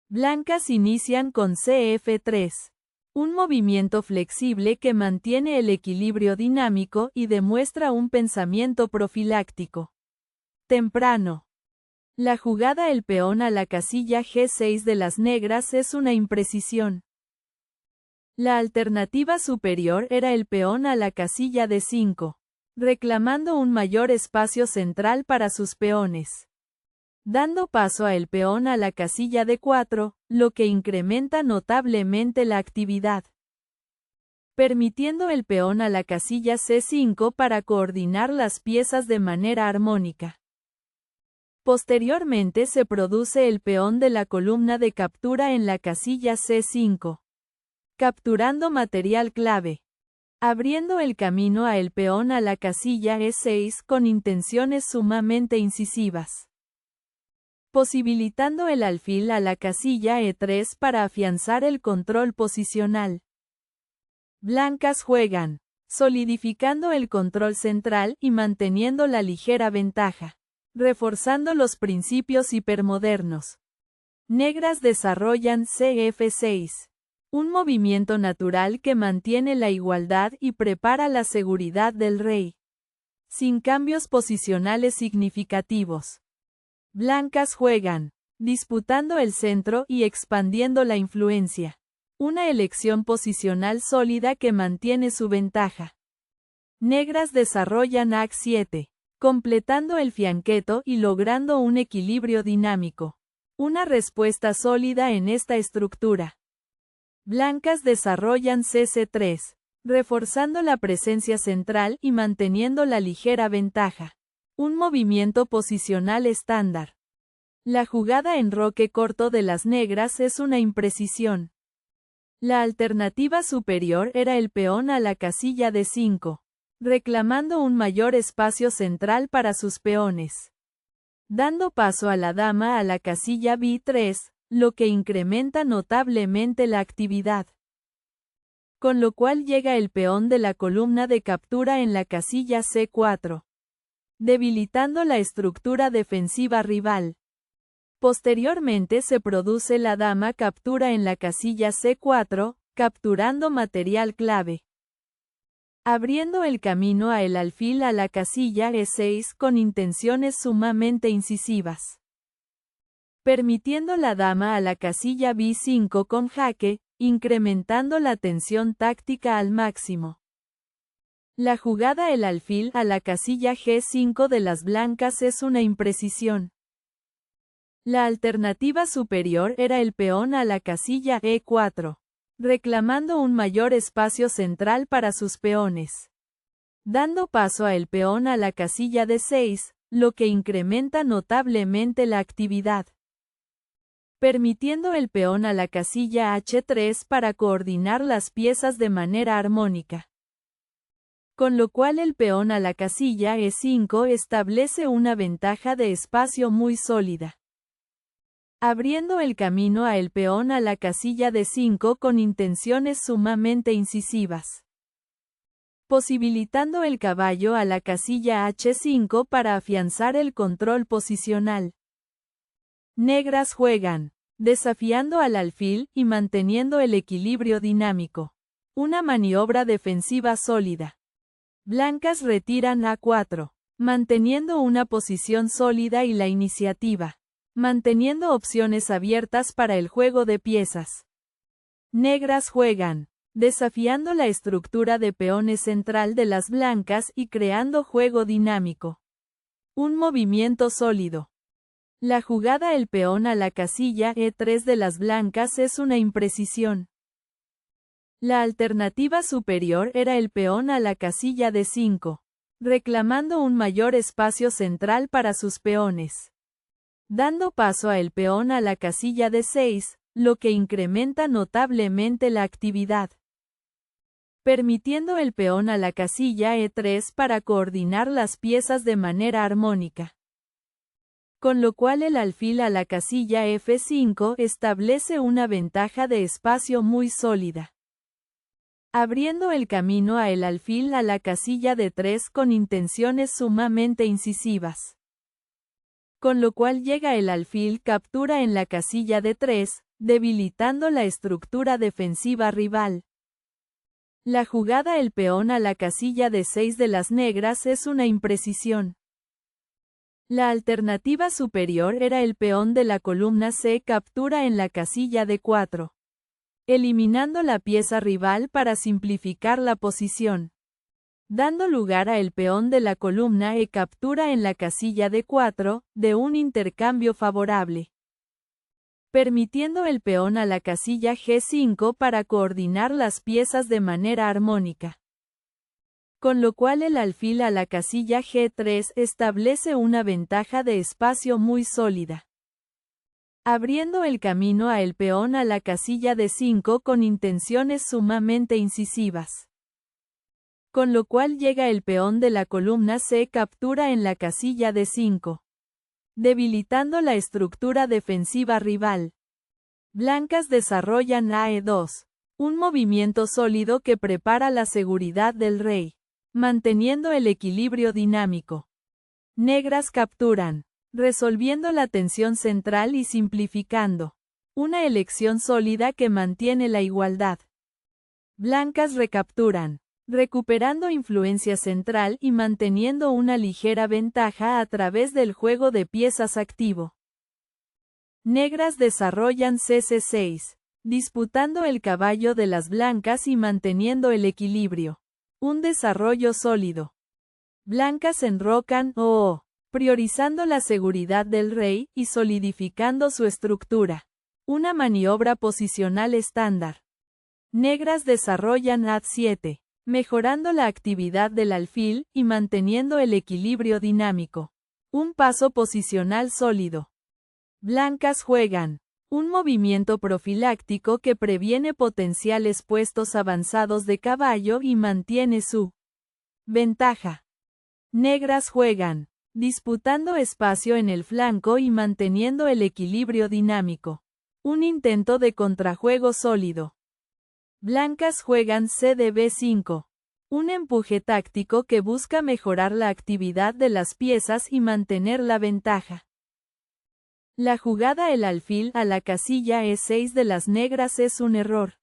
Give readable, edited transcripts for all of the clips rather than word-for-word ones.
Blancas inician con CF3. Un movimiento flexible que mantiene el equilibrio dinámico y demuestra un pensamiento profiláctico. Temprano. La jugada el peón a la casilla G6 de las negras es una imprecisión. La alternativa superior era el peón a la casilla D5, reclamando un mayor espacio central para sus peones. Dando paso a el peón a la casilla D4, lo que incrementa notablemente la actividad. Permitiendo el peón a la casilla C5 para coordinar las piezas de manera armónica. Posteriormente se produce el peón de la columna de captura en la casilla C5, capturando material clave, abriendo el camino a el peón a la casilla E6 con intenciones sumamente incisivas, posibilitando el alfil a la casilla E3 para afianzar el control posicional. Blancas juegan, solidificando el control central y manteniendo la ligera ventaja, reforzando los principios hipermodernos. Negras desarrollan CF6, un movimiento natural que mantiene la igualdad y prepara la seguridad del rey, sin cambios posicionales significativos. Blancas juegan, disputando el centro y expandiendo la influencia. Una elección posicional sólida que mantiene su ventaja. Negras desarrollan AC7, completando el fianqueto y logrando un equilibrio dinámico. Una respuesta sólida en esta estructura. Blancas desarrollan CC3, reforzando la presencia central y manteniendo la ligera ventaja. Un movimiento posicional estándar. La jugada en roque corto de las negras es una imprecisión. La alternativa superior era el peón a la casilla D5, reclamando un mayor espacio central para sus peones. Dando paso a la dama a la casilla B3, lo que incrementa notablemente la actividad. Con lo cual llega el peón de la columna de captura en la casilla C4, debilitando la estructura defensiva rival. Posteriormente se produce la dama captura en la casilla C4, capturando material clave, abriendo el camino a el alfil a la casilla E6 con intenciones sumamente incisivas. Permitiendo la dama a la casilla B5 con jaque, incrementando la tensión táctica al máximo. La jugada el alfil a la casilla G5 de las blancas es una imprecisión. La alternativa superior era el peón a la casilla E4, reclamando un mayor espacio central para sus peones. Dando paso a el peón a la casilla D6, lo que incrementa notablemente la actividad. Permitiendo el peón a la casilla H3 para coordinar las piezas de manera armónica. Con lo cual el peón a la casilla E5 establece una ventaja de espacio muy sólida. Abriendo el camino a el peón a la casilla D5 con intenciones sumamente incisivas. Posibilitando el caballo a la casilla H5 para afianzar el control posicional. Negras juegan, desafiando al alfil y manteniendo el equilibrio dinámico. Una maniobra defensiva sólida. Blancas retiran A4, manteniendo una posición sólida y la iniciativa. Manteniendo opciones abiertas para el juego de piezas. Negras juegan, desafiando la estructura de peones central de las blancas y creando juego dinámico. Un movimiento sólido. La jugada el peón a la casilla E3 de las blancas es una imprecisión. La alternativa superior era el peón a la casilla D5, reclamando un mayor espacio central para sus peones. Dando paso a el peón a la casilla D6, lo que incrementa notablemente la actividad. Permitiendo el peón a la casilla E3 para coordinar las piezas de manera armónica. Con lo cual el alfil a la casilla F5 establece una ventaja de espacio muy sólida. Abriendo el camino a el alfil a la casilla D3 con intenciones sumamente incisivas. Con lo cual llega el alfil captura en la casilla D3, debilitando la estructura defensiva rival. La jugada el peón a la casilla de 6 de las negras es una imprecisión. La alternativa superior era el peón de la columna C captura en la casilla de 4, eliminando la pieza rival para simplificar la posición, dando lugar a el peón de la columna E captura en la casilla de 4, de un intercambio favorable, permitiendo el peón a la casilla G5 para coordinar las piezas de manera armónica. Con lo cual el alfil a la casilla G3 establece una ventaja de espacio muy sólida, abriendo el camino a el peón a la casilla D5 con intenciones sumamente incisivas. Con lo cual llega el peón de la columna C captura en la casilla D5, debilitando la estructura defensiva rival. Blancas desarrollan AE2, un movimiento sólido que prepara la seguridad del rey, manteniendo el equilibrio dinámico. Negras capturan, resolviendo la tensión central y simplificando. Una elección sólida que mantiene la igualdad. Blancas recapturan, recuperando influencia central y manteniendo una ligera ventaja a través del juego de piezas activo. Negras desarrollan CC6, disputando el caballo de las blancas y manteniendo el equilibrio. Un desarrollo sólido. Blancas enrocan OO, priorizando la seguridad del rey y solidificando su estructura. Una maniobra posicional estándar. Negras desarrollan AD7, mejorando la actividad del alfil y manteniendo el equilibrio dinámico. Un paso posicional sólido. Blancas juegan. Un movimiento profiláctico que previene potenciales puestos avanzados de caballo y mantiene su ventaja. Negras juegan, disputando espacio en el flanco y manteniendo el equilibrio dinámico. Un intento de contrajuego sólido. Blancas juegan CDB5. Un empuje táctico que busca mejorar la actividad de las piezas y mantener la ventaja. La jugada el alfil a la casilla E6 de las negras es un error.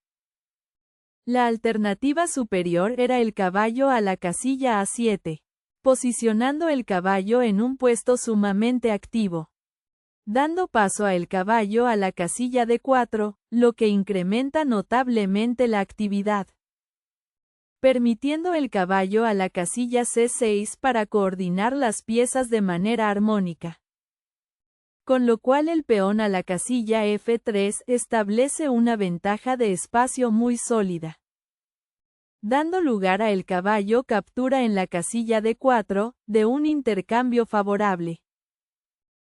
La alternativa superior era el caballo a la casilla A7, posicionando el caballo en un puesto sumamente activo, dando paso a el caballo a la casilla D4, lo que incrementa notablemente la actividad, permitiendo el caballo a la casilla C6 para coordinar las piezas de manera armónica. Con lo cual el peón a la casilla F3 establece una ventaja de espacio muy sólida, dando lugar a el caballo captura en la casilla D4, de un intercambio favorable.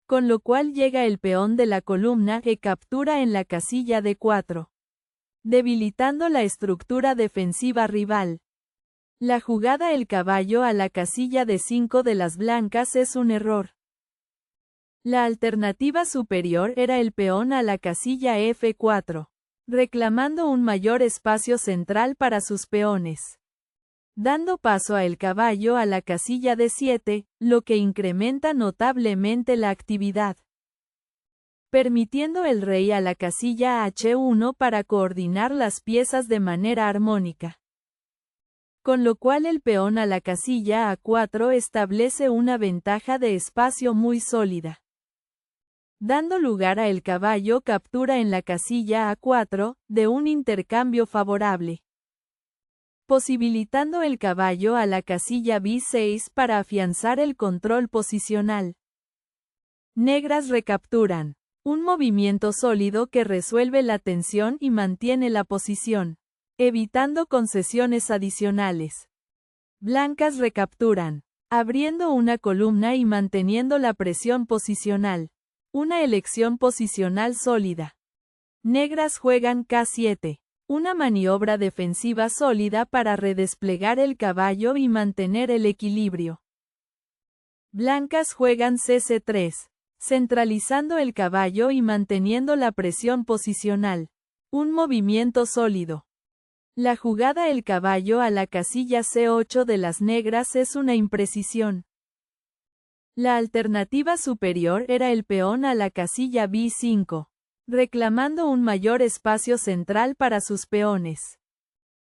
Con lo cual llega el peón de la columna E captura en la casilla D4, debilitando la estructura defensiva rival. La jugada el caballo a la casilla D5 de las blancas es un error. La alternativa superior era el peón a la casilla F4, reclamando un mayor espacio central para sus peones, dando paso a el caballo a la casilla D7, lo que incrementa notablemente la actividad, permitiendo el rey a la casilla H1 para coordinar las piezas de manera armónica. Con lo cual el peón a la casilla A4 establece una ventaja de espacio muy sólida, dando lugar a el caballo captura en la casilla A4, de un intercambio favorable, posibilitando el caballo a la casilla B6 para afianzar el control posicional. Negras recapturan. Un movimiento sólido que resuelve la tensión y mantiene la posición, evitando concesiones adicionales. Blancas recapturan, abriendo una columna y manteniendo la presión posicional. Una elección posicional sólida. Negras juegan K7. Una maniobra defensiva sólida para redesplegar el caballo y mantener el equilibrio. Blancas juegan CC3. Centralizando el caballo y manteniendo la presión posicional. Un movimiento sólido. La jugada el caballo a la casilla C8 de las negras es una imprecisión. La alternativa superior era el peón a la casilla B5, reclamando un mayor espacio central para sus peones.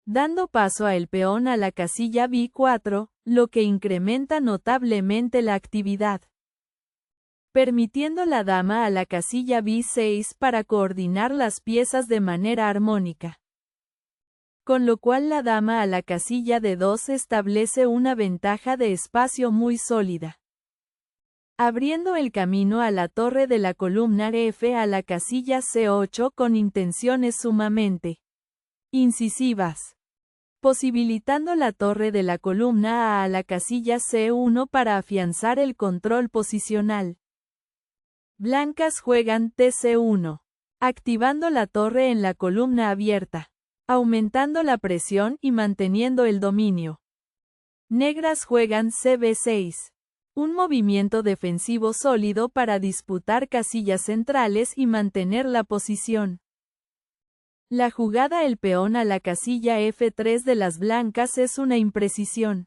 Dando paso al peón a la casilla B4, lo que incrementa notablemente la actividad. Permitiendo la dama a la casilla B6 para coordinar las piezas de manera armónica. Con lo cual la dama a la casilla D2 establece una ventaja de espacio muy sólida. Abriendo el camino a la torre de la columna F a la casilla C8 con intenciones sumamente incisivas. Posibilitando la torre de la columna A la casilla C1 para afianzar el control posicional. Blancas juegan TC1. Activando la torre en la columna abierta. Aumentando la presión y manteniendo el dominio. Negras juegan CB6. Un movimiento defensivo sólido para disputar casillas centrales y mantener la posición. La jugada el peón a la casilla F3 de las blancas es una imprecisión.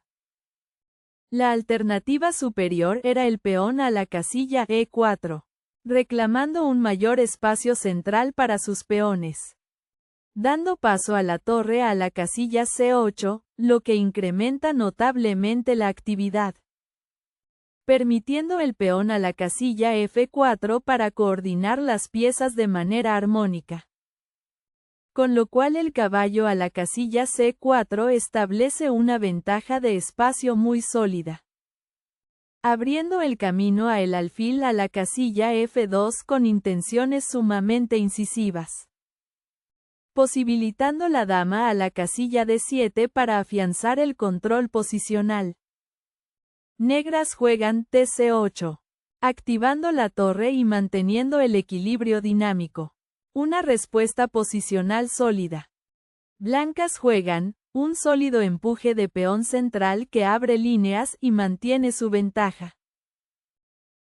La alternativa superior era el peón a la casilla E4, reclamando un mayor espacio central para sus peones. Dando paso a la torre a la casilla C8, lo que incrementa notablemente la actividad. Permitiendo el peón a la casilla F4 para coordinar las piezas de manera armónica. Con lo cual el caballo a la casilla C4 establece una ventaja de espacio muy sólida. Abriendo el camino a el alfil a la casilla F2 con intenciones sumamente incisivas. Posibilitando la dama a la casilla D7 para afianzar el control posicional. Negras juegan TC8. Activando la torre y manteniendo el equilibrio dinámico. Una respuesta posicional sólida. Blancas juegan, un sólido empuje de peón central que abre líneas y mantiene su ventaja.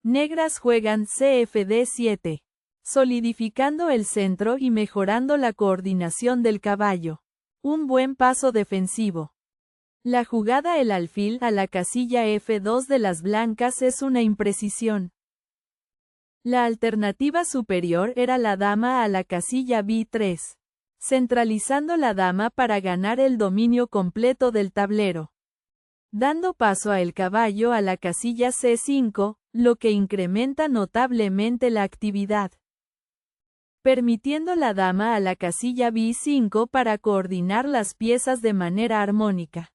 Negras juegan CFD7. Solidificando el centro y mejorando la coordinación del caballo. Un buen paso defensivo. La jugada el alfil a la casilla F2 de las blancas es una imprecisión. La alternativa superior era la dama a la casilla B3, centralizando la dama para ganar el dominio completo del tablero. Dando paso a el caballo a la casilla C5, lo que incrementa notablemente la actividad. Permitiendo la dama a la casilla B5 para coordinar las piezas de manera armónica.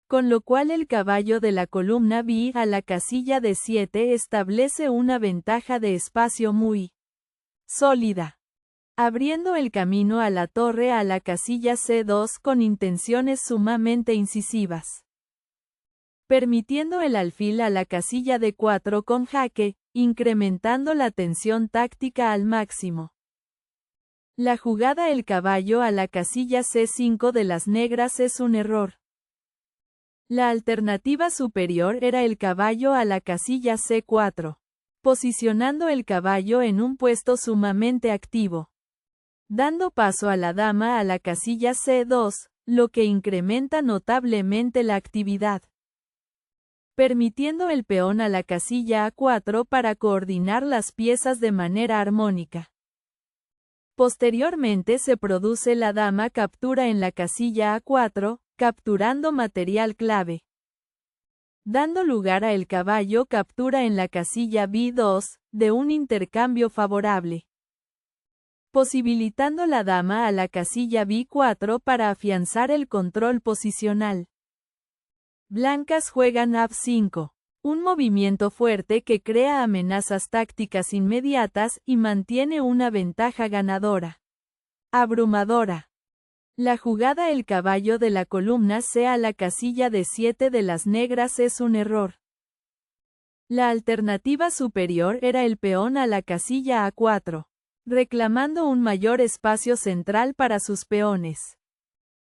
Con lo cual el caballo de la columna B a la casilla D7 establece una ventaja de espacio muy sólida. Abriendo el camino a la torre a la casilla C2 con intenciones sumamente incisivas. Permitiendo el alfil a la casilla D4 con jaque, incrementando la tensión táctica al máximo. La jugada el caballo a la casilla C5 de las negras es un error. La alternativa superior era el caballo a la casilla C4, posicionando el caballo en un puesto sumamente activo. Dando paso a la dama a la casilla C2, lo que incrementa notablemente la actividad. Permitiendo el peón a la casilla A4 para coordinar las piezas de manera armónica. Posteriormente se produce la dama captura en la casilla A4, capturando material clave. Dando lugar a el caballo captura en la casilla B2, de un intercambio favorable. Posibilitando la dama a la casilla B4 para afianzar el control posicional. Blancas juegan A5. Un movimiento fuerte que crea amenazas tácticas inmediatas y mantiene una ventaja ganadora. Abrumadora. La jugada el caballo de la columna C a la casilla D7 de las negras es un error. La alternativa superior era el peón a la casilla A4, reclamando un mayor espacio central para sus peones.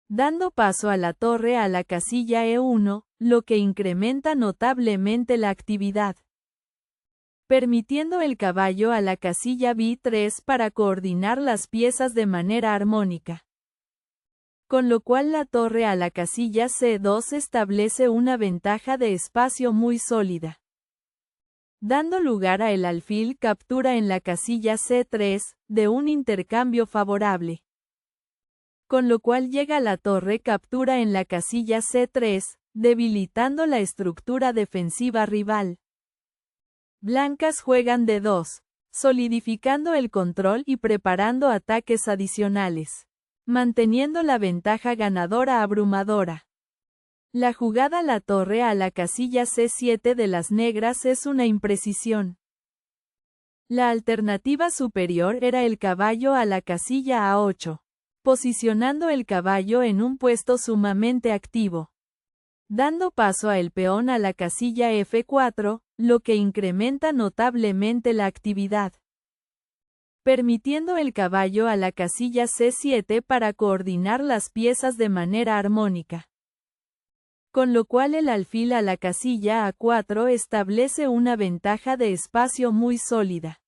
Dando paso a la torre a la casilla E1, lo que incrementa notablemente la actividad. Permitiendo el caballo a la casilla B3 para coordinar las piezas de manera armónica. Con lo cual la torre a la casilla C2 establece una ventaja de espacio muy sólida. Dando lugar a el alfil captura en la casilla C3, de un intercambio favorable. Con lo cual llega la torre captura en la casilla C3, debilitando la estructura defensiva rival. Blancas juegan D2, solidificando el control y preparando ataques adicionales, manteniendo la ventaja ganadora abrumadora. La jugada la torre a la casilla C7 de las negras es una imprecisión. La alternativa superior era el caballo a la casilla A8, posicionando el caballo en un puesto sumamente activo, dando paso a el peón a la casilla F4, lo que incrementa notablemente la actividad, permitiendo el caballo a la casilla C7 para coordinar las piezas de manera armónica. Con lo cual el alfil a la casilla A4 establece una ventaja de espacio muy sólida,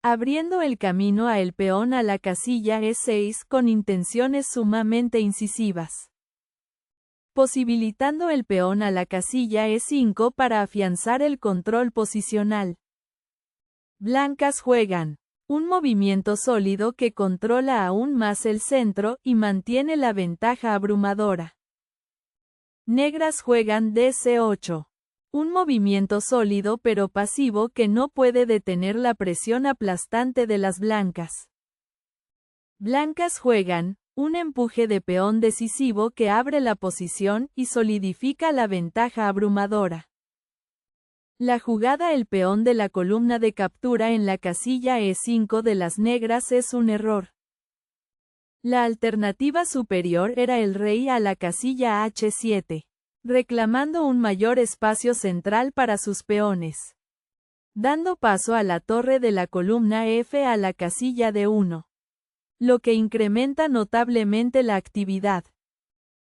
abriendo el camino a el peón a la casilla E6 con intenciones sumamente incisivas, posibilitando el peón a la casilla E5 para afianzar el control posicional. Blancas juegan un movimiento sólido que controla aún más el centro y mantiene la ventaja abrumadora. Negras juegan DC8. Un movimiento sólido pero pasivo que no puede detener la presión aplastante de las blancas. Blancas juegan un empuje de peón decisivo que abre la posición y solidifica la ventaja abrumadora. La jugada el peón de la columna de captura en la casilla E5 de las negras es un error. La alternativa superior era el rey a la casilla H7, reclamando un mayor espacio central para sus peones, dando paso a la torre de la columna F a la casilla D1, lo que incrementa notablemente la actividad,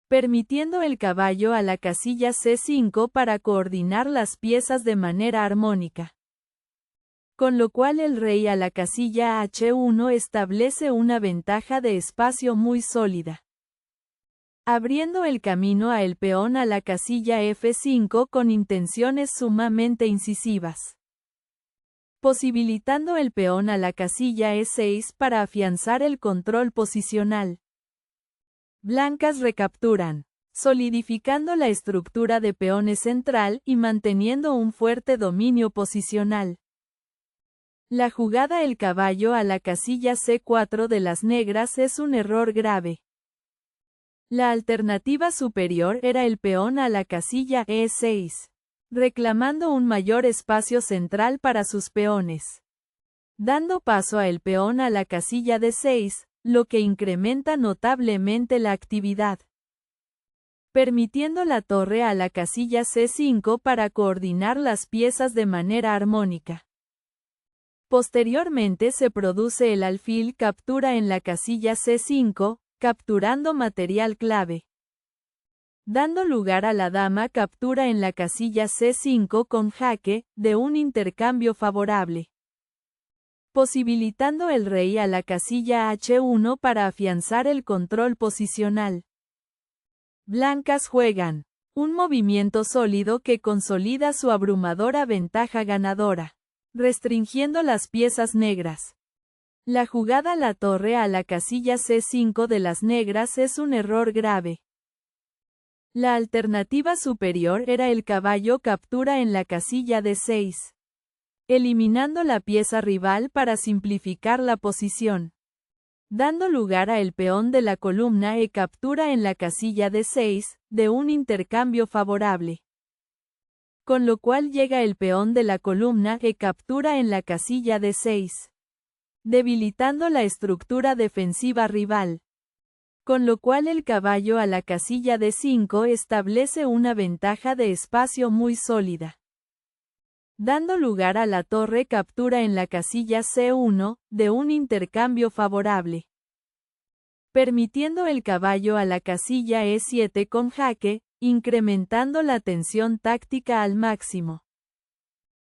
permitiendo el caballo a la casilla C5 para coordinar las piezas de manera armónica. Con lo cual el rey a la casilla H1 establece una ventaja de espacio muy sólida, abriendo el camino a el peón a la casilla F5 con intenciones sumamente incisivas, posibilitando el peón a la casilla E6 para afianzar el control posicional. Blancas recapturan, solidificando la estructura de peones central y manteniendo un fuerte dominio posicional. La jugada el caballo a la casilla C4 de las negras es un error grave. La alternativa superior era el peón a la casilla E6, reclamando un mayor espacio central para sus peones, dando paso a el peón a la casilla D6, lo que incrementa notablemente la actividad, permitiendo la torre a la casilla C5 para coordinar las piezas de manera armónica. Posteriormente se produce el alfil captura en la casilla C5, capturando material clave, dando lugar a la dama captura en la casilla C5 con jaque, de un intercambio favorable, posibilitando el rey a la casilla H1 para afianzar el control posicional. Blancas juegan un movimiento sólido que consolida su abrumadora ventaja ganadora, restringiendo las piezas negras. La jugada la torre a la casilla C5 de las negras es un error grave. La alternativa superior era el caballo captura en la casilla D6, eliminando la pieza rival para simplificar la posición, dando lugar a el peón de la columna E captura en la casilla D6, de un intercambio favorable. Con lo cual llega el peón de la columna E captura en la casilla D6, debilitando la estructura defensiva rival. Con lo cual el caballo a la casilla D5 establece una ventaja de espacio muy sólida, dando lugar a la torre captura en la casilla C1, de un intercambio favorable, permitiendo el caballo a la casilla E7 con jaque, incrementando la tensión táctica al máximo.